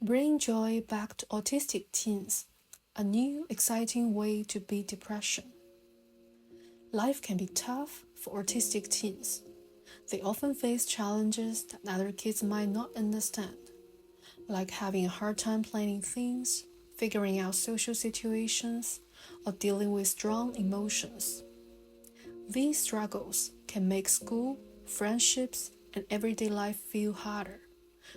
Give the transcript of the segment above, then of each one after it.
Bring joy back to autistic teens, a new, exciting way to beat depression. Life can be tough for autistic teens. They often face challenges that other kids might not understand, like having a hard time planning things, figuring out social situations, or dealing with strong emotions. These struggles can make school, friendships, and everyday life feel harder,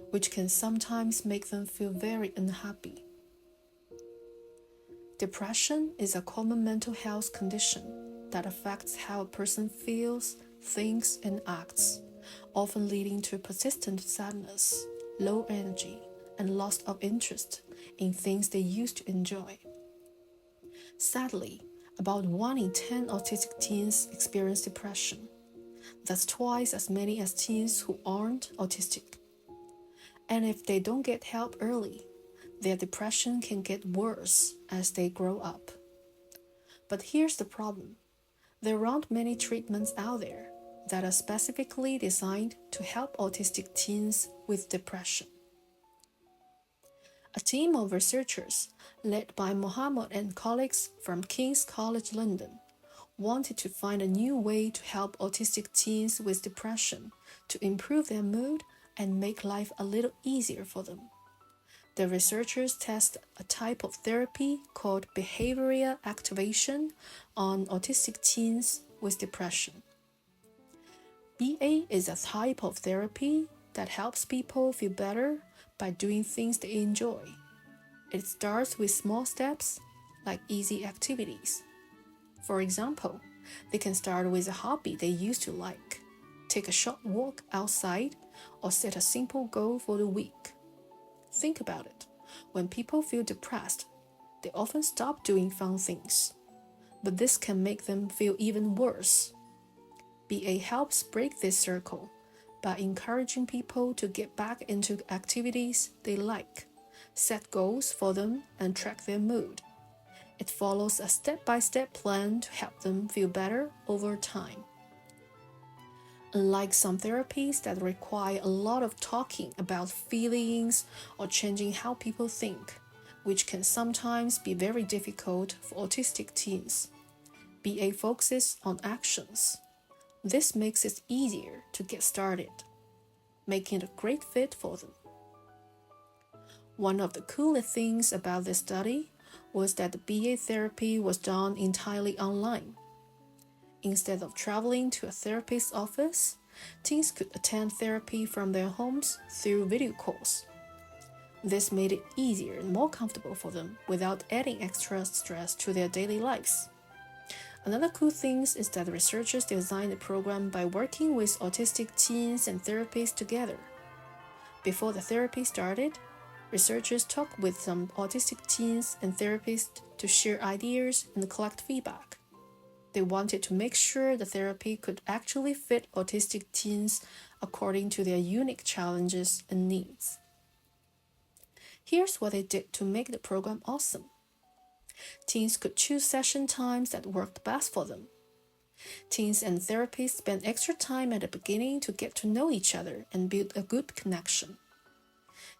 which can sometimes make them feel very unhappy. Depression is a common mental health condition that affects how a person feels, thinks, and acts, often leading to persistent sadness, low energy, and loss of interest in things they used to enjoy. Sadly, about 1 in 10 autistic teens experience depression. That's twice as many as teens who aren't autistic. And if they don't get help early, their depression can get worse as they grow up. But here's the problem. There aren't many treatments out there that are specifically designed to help autistic teens with depression. A team of researchers, led by Mohammed and colleagues from King's College London, wanted to find a new way to help autistic teens with depression to improve their mood and make life a little easier for them. The researchers tested a type of therapy called behavioral activation on autistic teens with depression. BA is a type of therapy that helps people feel better by doing things they enjoy. It starts with small steps, like easy activities. For example, they can start with a hobby they used to like, take a short walk outside, or set a simple goal for the week. Think about it. When people feel depressed, they often stop doing fun things. But this can make them feel even worse. BA helps break this circle by encouraging people to get back into activities they like, set goals for them, and track their mood. It follows a step-by-step plan to help them feel better over time. Unlike some therapies that require a lot of talking about feelings or changing how people think, which can sometimes be very difficult for autistic teens, BA focuses on actions. This makes it easier to get started, making it a great fit for them. One of the coolest things about this study was that the BA therapy was done entirely online. Instead of traveling to a therapist's office, teens could attend therapy from their homes through video calls. This made it easier and more comfortable for them without adding extra stress to their daily lives. Another cool thing is that the researchers designed the program by working with autistic teens and therapists together. Before the therapy started, researchers talked with some autistic teens and therapists to share ideas and collect feedback. They wanted to make sure the therapy could actually fit autistic teens according to their unique challenges and needs. Here's what they did to make the program awesome. Teens could choose session times that worked best for them. Teens and therapists spent extra time at the beginning to get to know each other and build a good connection.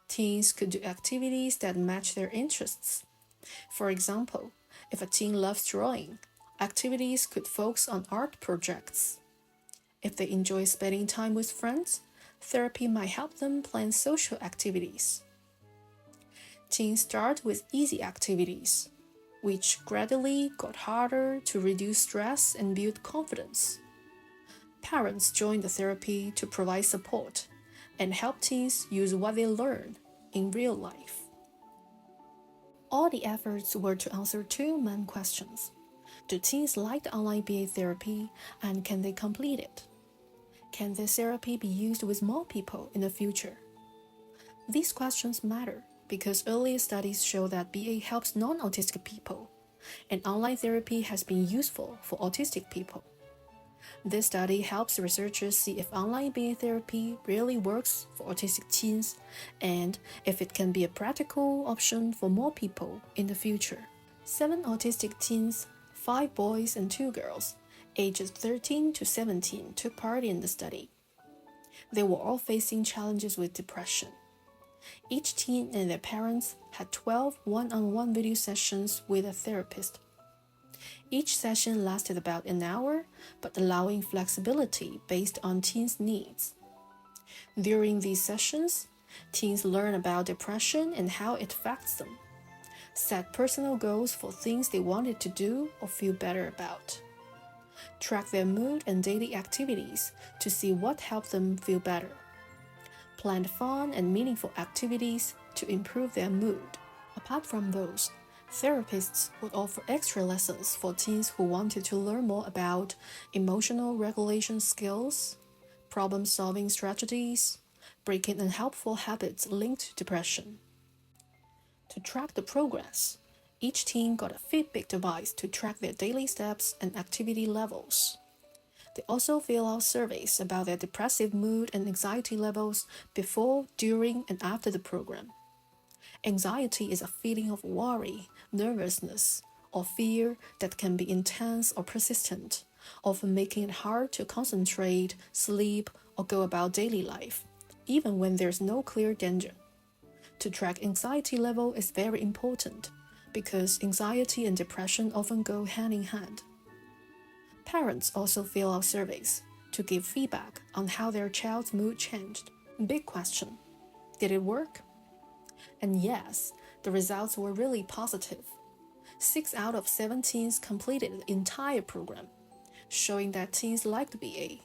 Teens could do activities that match their interests. For example, if a teen loves drawing, activities could focus on art projects. If they enjoy spending time with friends, therapy might help them plan social activities. Teens start with easy activities, which gradually got harder to reduce stress and build confidence. Parents join the therapy to provide support and help teens use what they learn in real life. All the efforts were to answer two main questions. Do teens like the online BA therapy, and can they complete it? Can this therapy be used with more people in the future? These questions matter because earlier studies show that BA helps non-autistic people, and online therapy has been useful for autistic people. This study helps researchers see if online BA therapy really works for autistic teens and if it can be a practical option for more people in the future. 7 autistic teens, 5 boys and 2 girls, ages 13 to 17, took part in the study. They were all facing challenges with depression. Each teen and their parents had 12 one-on-one video sessions with a therapist. Each session lasted about an hour, but allowing flexibility based on teens' needs. During these sessions, teens learn about depression and how it affects them, set personal goals for things they wanted to do or feel better about, track their mood and daily activities to see what helped them feel better, plan fun and meaningful activities to improve their mood. Apart from those, therapists would offer extra lessons for teens who wanted to learn more about emotional regulation skills, problem-solving strategies, breaking unhelpful habits linked to depression. To track the progress, each teen got a Fitbit device to track their daily steps and activity levels. They also fill out surveys about their depressive mood and anxiety levels before, during, and after the program. Anxiety is a feeling of worry, nervousness, or fear that can be intense or persistent, often making it hard to concentrate, sleep, or go about daily life, even when there's no clear danger. To track anxiety level is very important because anxiety and depression often go hand in hand. Parents also fill out surveys to give feedback on how their child's mood changed. Big question: did it work? And yes, the results were really positive. 6 out of 7 teens completed the entire program, showing that teens liked BA,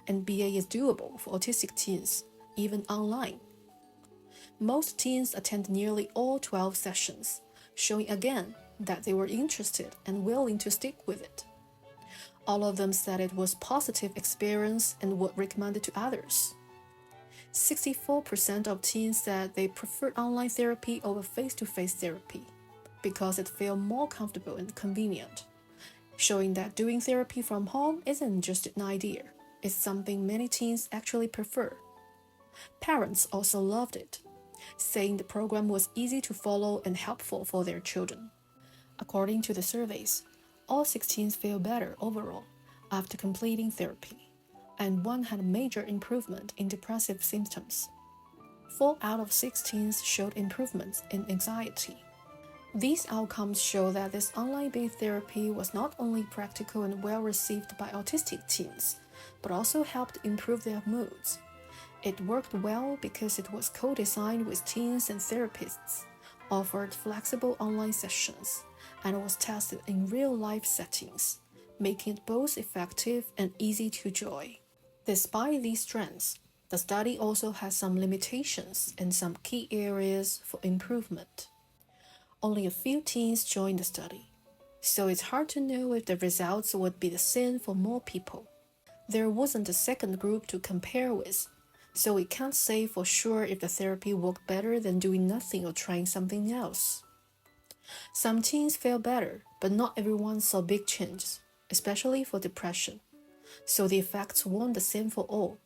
and BA is doable for autistic teens, even online. Most teens attend nearly all 12 sessions, showing again that they were interested and willing to stick with it. All of them said it was a positive experience and would recommend it to others. 64% of teens said they preferred online therapy over face-to-face therapy because it felt more comfortable and convenient, showing that doing therapy from home isn't just an idea, it's something many teens actually prefer. Parents also loved it, saying the program was easy to follow and helpful for their children. According to the surveys, all 6 teens feel better overall after completing therapy, and 1 had a major improvement in depressive symptoms. 4 out of 6 teens showed improvements in anxiety. These outcomes show that this online-based therapy was not only practical and well received by autistic teens, but also helped improve their moods. It worked well because it was co-designed with teens and therapists, offered flexible online sessions, and was tested in real-life settings, making it both effective and easy to enjoy. Despite these strengths, the study also has some limitations and some key areas for improvement. Only a few teens joined the study, so it's hard to know if the results would be the same for more people. There wasn't a second group to compare with, so we can't say for sure if the therapy worked better than doing nothing or trying something else. Some teens felt better, but not everyone saw big changes, especially for depression, so the effects weren't the same for all.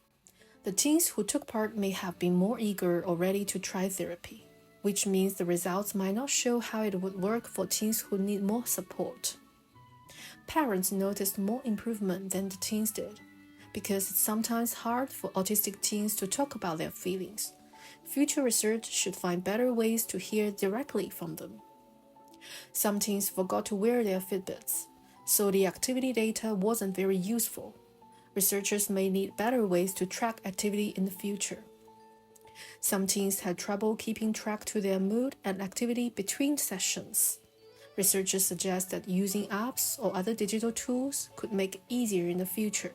The teens who took part may have been more eager or ready to try therapy, which means the results might not show how it would work for teens who need more support. Parents noticed more improvement than the teens did, because it's sometimes hard for autistic teens to talk about their feelings. Future research should find better ways to hear directly from them. Some teens forgot to wear their Fitbits, so the activity data wasn't very useful. Researchers may need better ways to track activity in the future. Some teens had trouble keeping track to their mood and activity between sessions. Researchers suggest that using apps or other digital tools could make it easier in the future.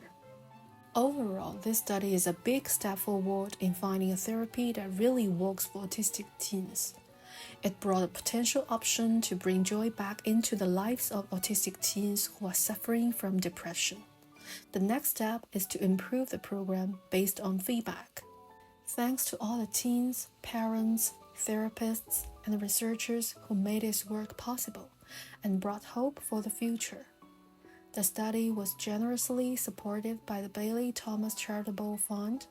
Overall, this study is a big step forward in finding a therapy that really works for autistic teens. It brought a potential option to bring joy back into the lives of autistic teens who are suffering from depression. The next step is to improve the program based on feedback. Thanks to all the teens, parents, therapists, and researchers who made this work possible and brought hope for the future. The study was generously supported by the Bailey Thomas Charitable Fund,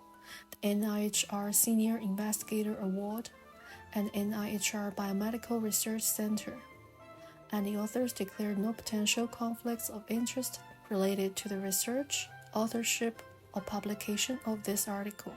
the NIHR Senior Investigator Award, and NIHR Biomedical Research Center, and the authors declared no potential conflicts of interest related to the research, authorship, or publication of this article.